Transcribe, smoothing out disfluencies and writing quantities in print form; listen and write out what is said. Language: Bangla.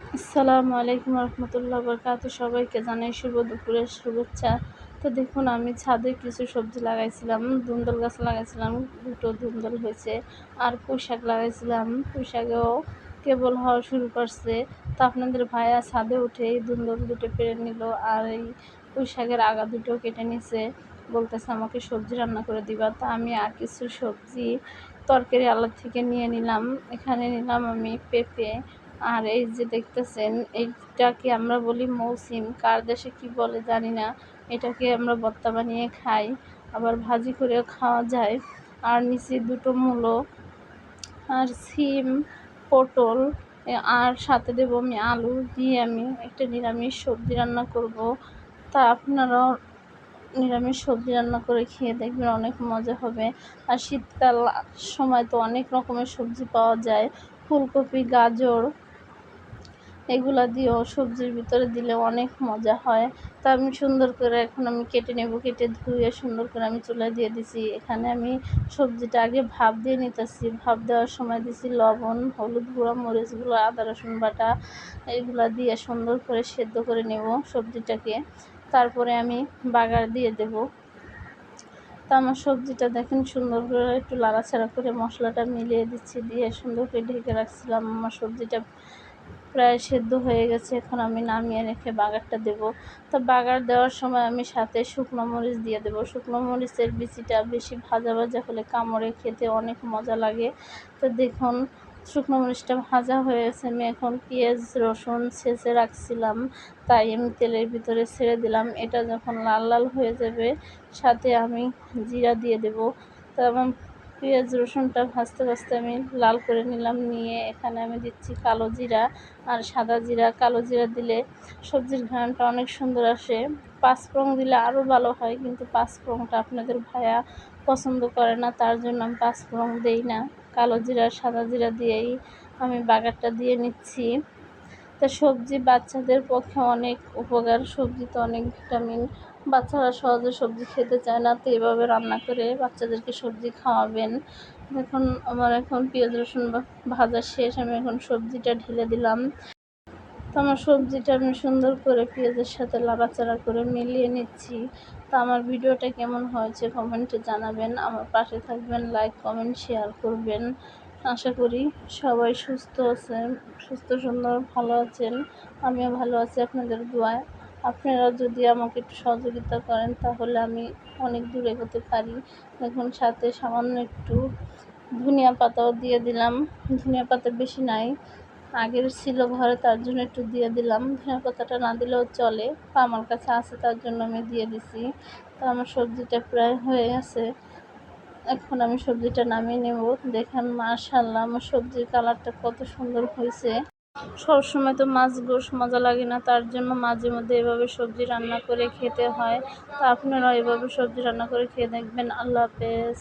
আসসালামু আলাইকুম রহমতুল্লাহ বরকাতুহু। সবাইকে জানাই শুভ দুপুরের শুভেচ্ছা। তো দেখুন, আমি ছাদে কিছু সবজি লাগাইছিলাম। ধুন্দুল গাছ লাগাইছিলাম, দুটো ধুন্দুল হয়েছে। আর পুঁই শাক লাগাইছিলাম, পুঁই শাকেও কেবল হওয়া শুরু করছে। তো আপনাদের ভাইয়া ছাদে উঠে এই ধুন্দুল দুটো পেড়ে নিল, আর এই পুঁই শাকের আগা দুটো কেটে নিছে। বলতেছে আমাকে সবজি রান্না করে দিবা। তা আমি আর কিছু সবজি তরকারি আলাদা থেকে নিয়ে নিলাম। এখানে নিলাম আমি পেঁপে। আর এই যে দেখতেছেন, এইটাকে আমরা বলি মৌসিম, কার দেশে কি বলে জানি না। এটাকে আমরা ভর্তা বানিয়ে খাই, আবার ভাজি করেও খাওয়া যায়। আর নিচে দুটো মূলো, আর সিম, পটল, আর সাথে দেবো আমি আলু দিয়ে আমি একটা নিরামিষ সবজি রান্না করব। তা আপনারাও নিরামিষ সবজি রান্না করে খেয়ে দেখবেন, অনেক মজা হবে। আর শীতকাল সময় তো অনেক রকমের সবজি পাওয়া যায়। ফুলকপি, গাজর, এগুলা দিয়েও সবজির ভিতরে দিলে অনেক মজা হয়। তা আমি সুন্দর করে এখন আমি কেটে নেব। কেটে ধুয়ে সুন্দর করে আমি চুলায় দিয়ে দিছি। এখানে আমি সবজিটা আগে ভাপ দিয়ে নিতেছি। ভাপ দেওয়ার সময় দিছি লবণ, হলুদ গুঁড়া, মরিচ গুঁড়া, আদা রসুন বাটা, এগুলা দিয়ে সুন্দর করে সেদ্ধ করে নেব সবজিটাকে। তারপরে আমি বাগার দিয়ে দেব। তো আমার সবজিটা দেখেন সুন্দর করে একটু লাড়াচাড়া করে মশলাটা মিলিয়ে দিচ্ছি, দিয়ে সুন্দর করে ঢেকে রাখছিলাম। আমার সবজিটা প্রায় সেদ্ধ হয়ে গেছে। এখন আমি নামিয়ে রেখে বাগারটা দেব। তো বাগার দেওয়ার সময় আমি সাথে শুকনো মরিচ দিয়ে দেব। শুকনো মরিচের বিচিটা বেশি ভাজা ভাজা হলে কামড়ে খেতে অনেক মজা লাগে। তো দেখুন, শুকনো মরিচটা ভাজা হয়ে গেছে। আমি এখন পেঁয়াজ রসুন ছেঁচে রাখছিলাম, তাই আমি তেলের ভিতরে ছেড়ে দিলাম। এটা যখন লাল লাল হয়ে যাবে, সাথে আমি জিরা দিয়ে দেব। তো আমার পেঁয়াজ রসুনটা ভাজতে ভাজতে আমি লাল করে নিলাম। নিয়ে এখানে আমি দিচ্ছি কালো জিরা আর সাদা জিরা। কালো জিরা দিলে সবজির ঘ্রাণটা অনেক সুন্দর আসে। পাঁচফোড়ন দিলে আরও ভালো হয়, কিন্তু পাঁচফোড়নটা আপনাদের ভাইয়া পছন্দ করে না, তার জন্য আমি পাঁচফোড়ন দেই না। কালো জিরা সাদা জিরা দিয়েই আমি বাগারটা দিয়ে নিচ্ছি। তা সবজি বাচ্চাদের পক্ষে অনেক উপকার। সবজিতে অনেক ভিটামিন। বাচ্চারা সহজে সবজি খেতে চায় না, তো এভাবে রান্না করে বাচ্চাদেরকে সবজি খাওয়াবেন। দেখুন, আমার এখন পেঁয়াজ রসুন ভাজা শেষ। আমি এখন সবজিটা ঢেলে দিলাম। তো আমার সবজিটা আমি সুন্দর করে পেঁয়াজের সাথে নাড়াচাড়া করে মিলিয়ে নিচ্ছি। তো আমার ভিডিওটা কেমন হয়েছে কমেন্টে জানাবেন। আমার পাশে থাকবেন, লাইক কমেন্ট শেয়ার করবেন। আশা করি সবাই সুস্থ আছেন, সুস্থ সুন্দর ভালো আছেন। আমিও ভালো আছি আপনাদের দোয়ায়। আপনারা যদি আমাকে একটু সহযোগিতা করেন, তাহলে আমি অনেক দূর এগোতে পারি। দেখুন, সাথে সামান্য একটু ধনিয়া পাতাও দিয়ে দিলাম। ধনিয়া পাতা বেশি নাই, আগের ছিল ঘরে, তার জন্য একটু দিয়ে দিলাম। ধনিয়া পাতাটা না দিলেও চলে, তো আমার কাছে আছে তার জন্য আমি দিয়ে দিছি। তো আমার সবজিটা প্রায় হয়ে গেছে। এখন আমি সবজিটা নামিয়ে নেব। দেখেন মাশাআল্লাহ, আমার সবজির কালারটা কত সুন্দর হয়েছে। সবসময় তো মাছ গোশ মজা লাগে না, তার জন্য মাঝে মধ্যে এভাবে সবজি রান্না করে খেতে হয়। তো আপনারাও এভাবে সবজি রান্না করে খেয়ে দেখবেন। আল্লাহ হাফেজ।